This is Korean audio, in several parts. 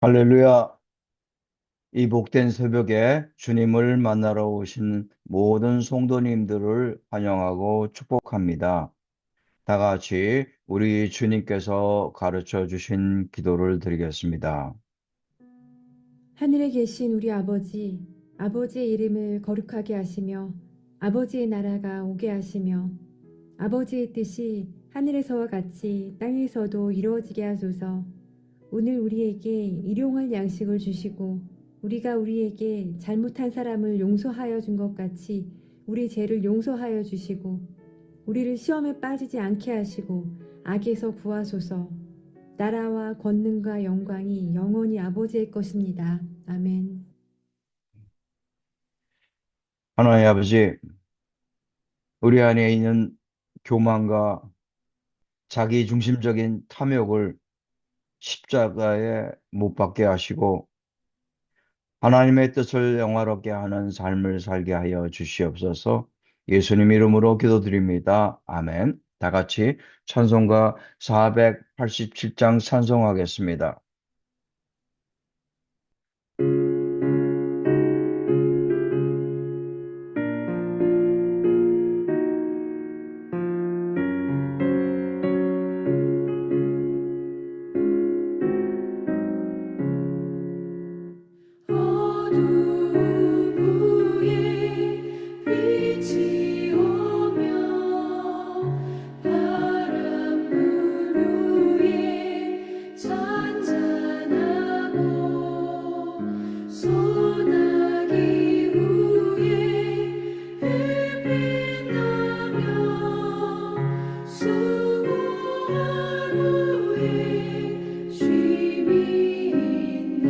할렐루야. 이 복된 새벽에 주님을 만나러 오신 모든 성도님들을 환영하고 축복합니다. 다 같이 우리 주님께서 가르쳐 주신 기도를 드리겠습니다. 하늘에 계신 우리 아버지, 아버지의 이름을 거룩하게 하시며 아버지의 나라가 오게 하시며 아버지의 뜻이 하늘에서와 같이 땅에서도 이루어지게 하소서. 오늘 우리에게 일용할 양식을 주시고 우리가 우리에게 잘못한 사람을 용서하여 준 것 같이 우리 죄를 용서하여 주시고 우리를 시험에 빠지지 않게 하시고 악에서 구하소서. 나라와 권능과 영광이 영원히 아버지의 것입니다. 아멘. 하나님 아버지, 우리 안에 있는 교만과 자기 중심적인 탐욕을 십자가에 못 박게 하시고 하나님의 뜻을 영화롭게 하는 삶을 살게 하여 주시옵소서. 예수님 이름으로 기도드립니다. 아멘. 다 같이 찬송가 487장 찬송하겠습니다. 어둠 위에 빛이 오며 바람 불 위에 잔잔하고 소나기 후에 햇빛 나며 수고한 후에 쉼이 있네.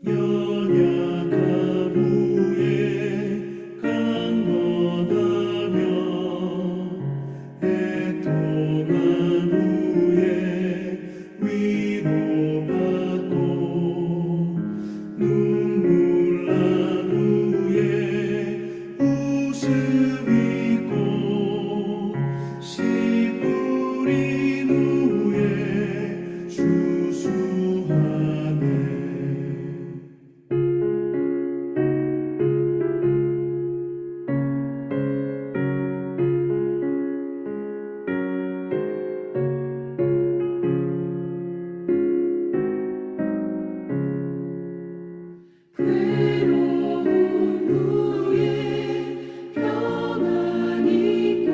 연약함 후에 강건하며 애통한 후에 위로받고 눈물 난 후에 웃음 있고 씨 뿌린 후에 주수하네. 괴로움 후에 평안 있고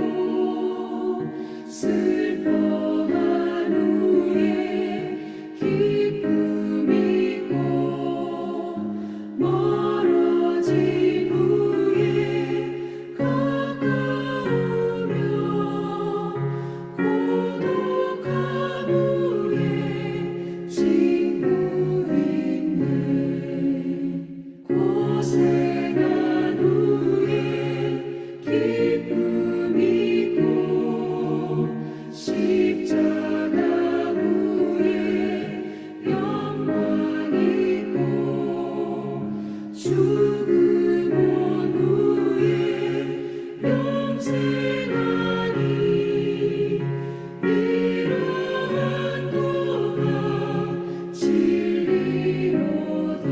슬퍼한 후에 기쁨 있고 멀어진 후에 가까우며 고독한 후에 친구 있네. 고생한 후에 기쁨 있고 십자가 후에 영광 있고 죽음 온 후에 영생하니 이러한 도가 진리로다.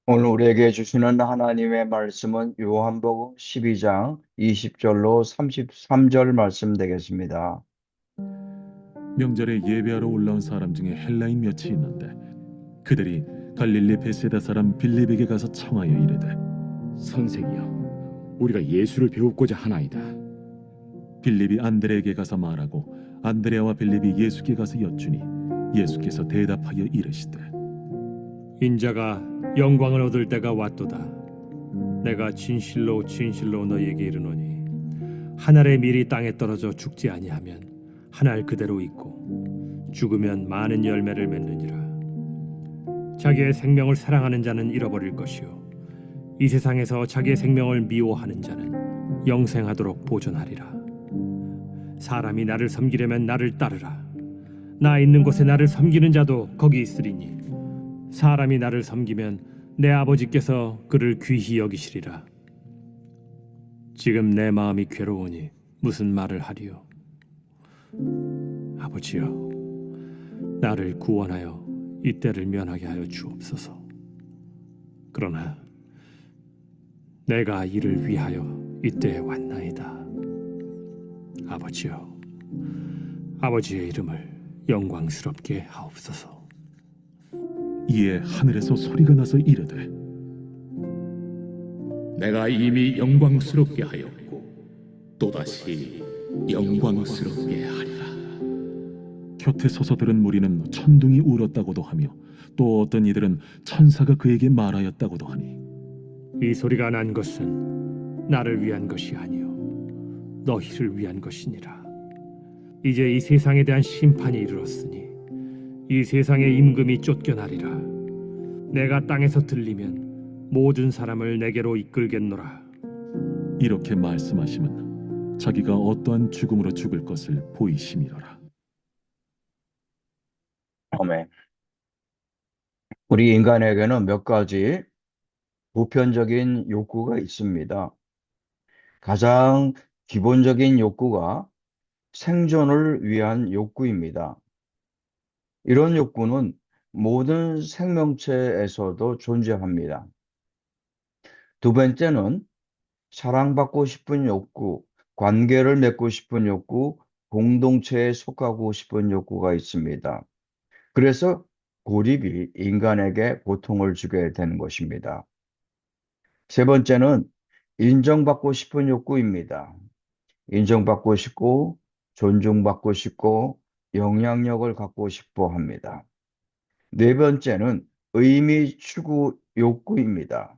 오늘 우리에게 주시는 하나님의 말씀은 요한복음 12장 20절로 33절 말씀 되겠습니다. 명절에 예배하러 올라온 사람 중에 헬라인 몇이 있는데 그들이 갈릴리 베세다 사람 빌립에게 가서 청하여 이르되 선생이여, 우리가 예수를 배우고자 하나이다. 빌립이 안드레에게 가서 말하고 안드레와 빌립이 예수께 가서 여쭈니 예수께서 대답하여 이르시되 인자가 영광을 얻을 때가 왔도다. 내가 진실로 진실로 너희에게 이르노니 한 알의 밀이 땅에 떨어져 죽지 아니하면 한 알 그대로 있고 죽으면 많은 열매를 맺느니라. 자기의 생명을 사랑하는 자는 잃어버릴 것이요 이 세상에서 자기의 생명을 미워하는 자는 영생하도록 보존하리라. 사람이 나를 섬기려면 나를 따르라. 나 있는 곳에 나를 섬기는 자도 거기 있으리니 사람이 나를 섬기면 내 아버지께서 그를 귀히 여기시리라. 지금 내 마음이 괴로우니 무슨 말을 하리요? 아버지여, 나를 구원하여 이 때를 면하게 하여 주옵소서. 그러나 내가 이를 위하여 이때에 왔나이다. 아버지여, 아버지의 이름을 영광스럽게 하옵소서. 이에 하늘에서 소리가 나서 이르되 내가 이미 영광스럽게 하였고 또다시 영광스럽게 하리라. 곁에 서서 들은 무리는 천둥이 울었다고도 하며 또 어떤 이들은 천사가 그에게 말하였다고도 하니 이 소리가 난 것은 나를 위한 것이 아니요 너희를 위한 것이니라. 이제 이 세상에 대한 심판이 이르렀으니 이 세상의 임금이 쫓겨나리라. 내가 땅에서 들리면 모든 사람을 내게로 이끌겠노라. 이렇게 말씀하시면 자기가 어떠한 죽음으로 죽을 것을 보이심이로라. 아멘. 우리 인간에게는 몇 가지 보편적인 욕구가 있습니다. 가장 기본적인 욕구가 생존을 위한 욕구입니다. 이런 욕구는 모든 생명체에서도 존재합니다. 두 번째는 사랑받고 싶은 욕구, 관계를 맺고 싶은 욕구, 공동체에 속하고 싶은 욕구가 있습니다. 그래서 고립이 인간에게 고통을 주게 되는 것입니다. 세 번째는 인정받고 싶은 욕구입니다. 인정받고 싶고, 존중받고 싶고, 영향력을 갖고 싶어 합니다. 네 번째는 의미 추구 욕구입니다.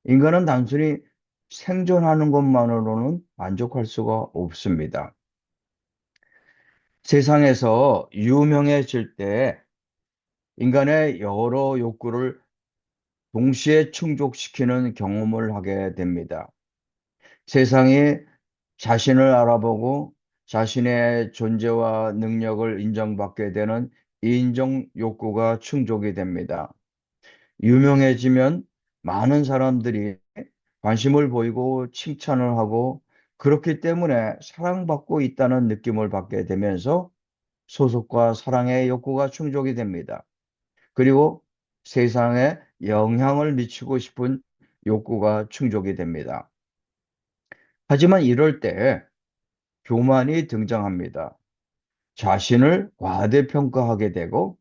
인간은 단순히 생존하는 것만으로는 만족할 수가 없습니다. 세상에서 유명해질 때 인간의 여러 욕구를 동시에 충족시키는 경험을 하게 됩니다. 세상이 자신을 알아보고 자신의 존재와 능력을 인정받게 되는 인정 욕구가 충족이 됩니다. 유명해지면 많은 사람들이 관심을 보이고 칭찬을 하고 그렇기 때문에 사랑받고 있다는 느낌을 받게 되면서 소속과 사랑의 욕구가 충족이 됩니다. 그리고 세상에 영향을 미치고 싶은 욕구가 충족이 됩니다. 하지만 이럴 때 교만이 등장합니다. 자신을 과대평가하게 되고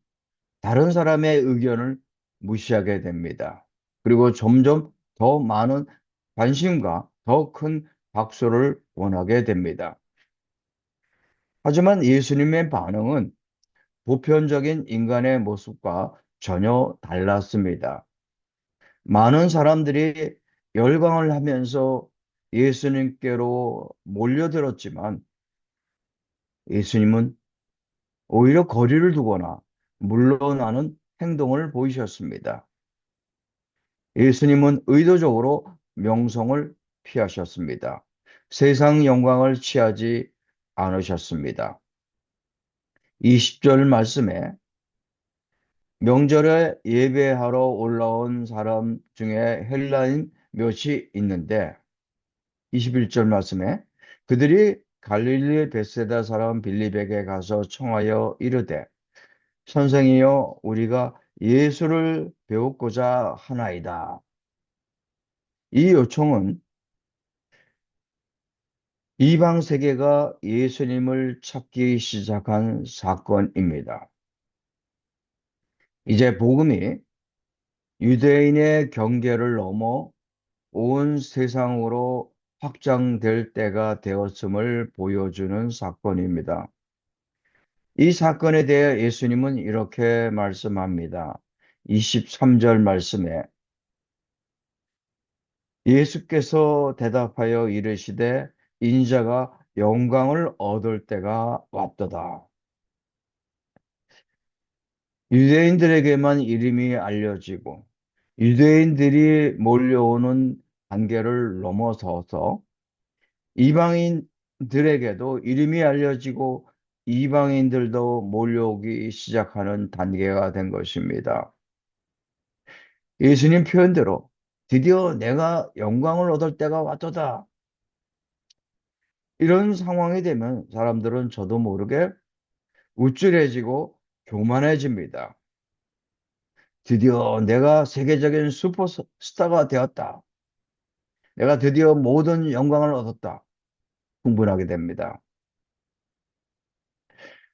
다른 사람의 의견을 무시하게 됩니다. 그리고 점점 더 많은 관심과 더 큰 박수를 원하게 됩니다. 하지만 예수님의 반응은 보편적인 인간의 모습과 전혀 달랐습니다. 많은 사람들이 열광을 하면서 예수님께로 몰려들었지만 예수님은 오히려 거리를 두거나 물러나는 행동을 보이셨습니다. 예수님은 의도적으로 명성을 피하셨습니다. 세상 영광을 취하지 않으셨습니다. 20절 말씀에 명절에 예배하러 올라온 사람 중에 헬라인 몇이 있는데 21절 말씀에 그들이 갈릴리 벳세다 사람 빌립에게 가서 청하여 이르되 선생이여 우리가 예수를 배우고자 하나이다. 이 요청은 이방 세계가 예수님을 찾기 시작한 사건입니다. 이제 복음이 유대인의 경계를 넘어 온 세상으로 확장될 때가 되었음을 보여주는 사건입니다. 이 사건에 대해 예수님은 이렇게 말씀합니다. 23절 말씀에 예수께서 대답하여 이르시되 인자가 영광을 얻을 때가 왔도다. 유대인들에게만 이름이 알려지고 유대인들이 몰려오는 단계를 넘어서서 이방인들에게도 이름이 알려지고 이방인들도 몰려오기 시작하는 단계가 된 것입니다. 예수님 표현대로 드디어 내가 영광을 얻을 때가 왔도다. 이런 상황이 되면 사람들은 저도 모르게 우쭐해지고 교만해집니다. 드디어 내가 세계적인 슈퍼스타가 되었다. 내가 드디어 모든 영광을 얻었다. 흥분하게 됩니다.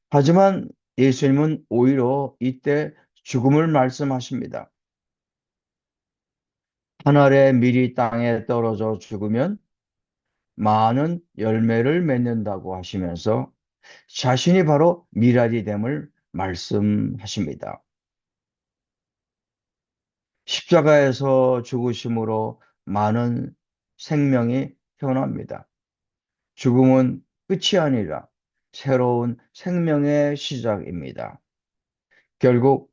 하지만 예수님은 오히려 이때 죽음을 말씀하십니다. 하늘의 밀이 땅에 떨어져 죽으면 많은 열매를 맺는다고 하시면서 자신이 바로 미랄이 됨을 말씀하십니다. 십자가에서 죽으심으로 많은 생명이 태어납니다. 죽음은 끝이 아니라 새로운 생명의 시작입니다. 결국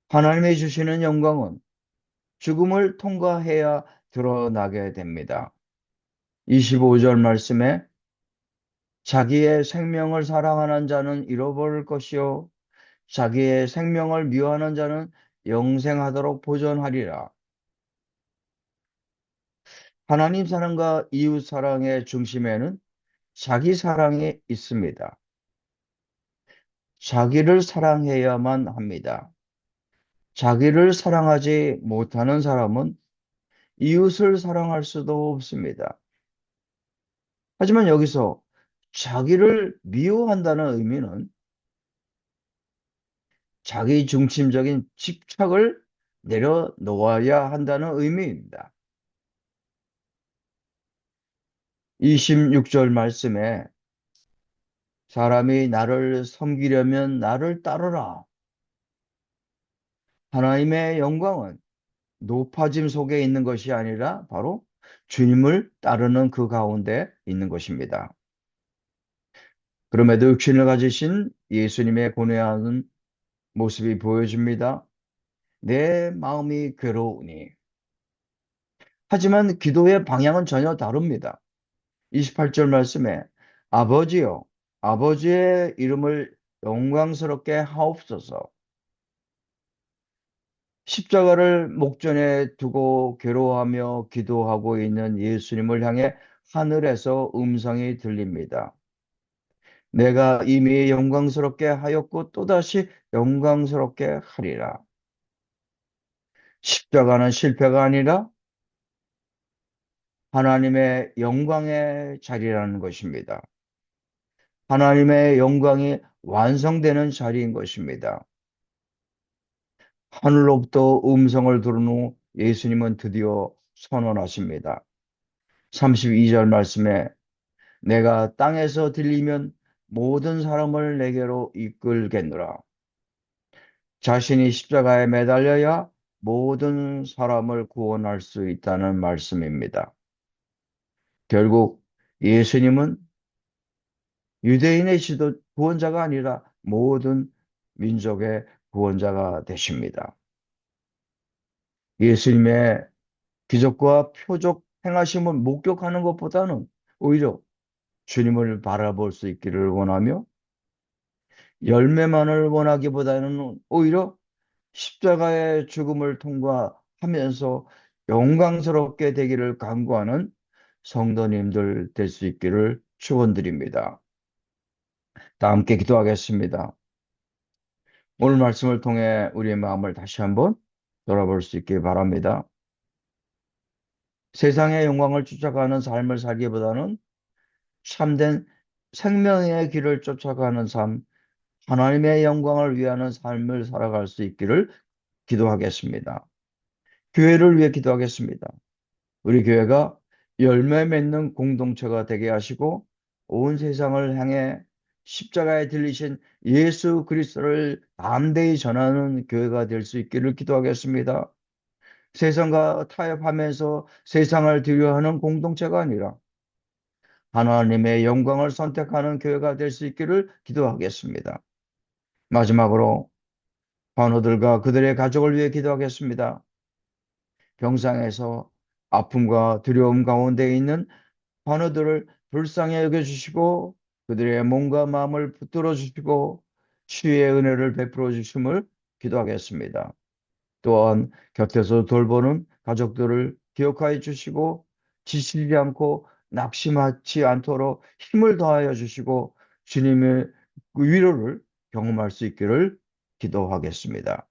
하나님이 주시는 영광은 죽음을 통과해야 드러나게 됩니다. 25절 말씀에 자기의 생명을 사랑하는 자는 잃어버릴 것이요 자기의 생명을 미워하는 자는 영생하도록 보존하리라. 하나님 사랑과 이웃 사랑의 중심에는 자기 사랑이 있습니다. 자기를 사랑해야만 합니다. 자기를 사랑하지 못하는 사람은 이웃을 사랑할 수도 없습니다. 하지만 여기서 자기를 미워한다는 의미는 자기 중심적인 집착을 내려놓아야 한다는 의미입니다. 26절 말씀에 사람이 나를 섬기려면 나를 따르라. 하나님의 영광은 높아짐 속에 있는 것이 아니라 바로 주님을 따르는 그 가운데 있는 것입니다. 그럼에도 육신을 가지신 예수님의 고뇌하는 모습이 보여집니다. 내 마음이 괴로우니. 하지만 기도의 방향은 전혀 다릅니다. 28절 말씀에 아버지여, 아버지의 이름을 영광스럽게 하옵소서. 십자가를 목전에 두고 괴로워하며 기도하고 있는 예수님을 향해 하늘에서 음성이 들립니다. 내가 이미 영광스럽게 하였고 또다시 영광스럽게 하리라. 십자가는 실패가 아니라 하나님의 영광의 자리라는 것입니다. 하나님의 영광이 완성되는 자리인 것입니다. 하늘로부터 음성을 들은 후 예수님은 드디어 선언하십니다. 32절 말씀에 내가 땅에서 들리면 모든 사람을 내게로 이끌겠노라. 자신이 십자가에 매달려야 모든 사람을 구원할 수 있다는 말씀입니다. 결국 예수님은 유대인의 구원자가 아니라 모든 민족의 구원자가 되십니다. 예수님의 기적과 표적 행하심을 목격하는 것보다는 오히려 주님을 바라볼 수 있기를 원하며 열매만을 원하기보다는 오히려 십자가의 죽음을 통과하면서 영광스럽게 되기를 간구하는 성도님들 될 수 있기를 축원드립니다. 다 함께 기도하겠습니다. 오늘 말씀을 통해 우리의 마음을 다시 한번 돌아볼 수 있길 바랍니다. 세상의 영광을 쫓아가는 삶을 살기보다는 참된 생명의 길을 쫓아가는 삶, 하나님의 영광을 위하는 삶을 살아갈 수 있기를 기도하겠습니다. 교회를 위해 기도하겠습니다. 우리 교회가 열매 맺는 공동체가 되게 하시고 온 세상을 향해 십자가에 들리신 예수 그리스도를 담대히 전하는 교회가 될 수 있기를 기도하겠습니다. 세상과 타협하면서 세상을 두려워하는 공동체가 아니라 하나님의 영광을 선택하는 교회가 될 수 있기를 기도하겠습니다. 마지막으로 환우들과 그들의 가족을 위해 기도하겠습니다. 병상에서 아픔과 두려움 가운데 있는 환우들을 불쌍히 여겨주시고 그들의 몸과 마음을 붙들어 주시고 치유의 은혜를 베풀어 주심을 기도하겠습니다. 또한 곁에서 돌보는 가족들을 기억하여 주시고 지치지 않고 낙심하지 않도록 힘을 더하여 주시고 주님의 그 위로를 경험할 수 있기를 기도하겠습니다.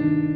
주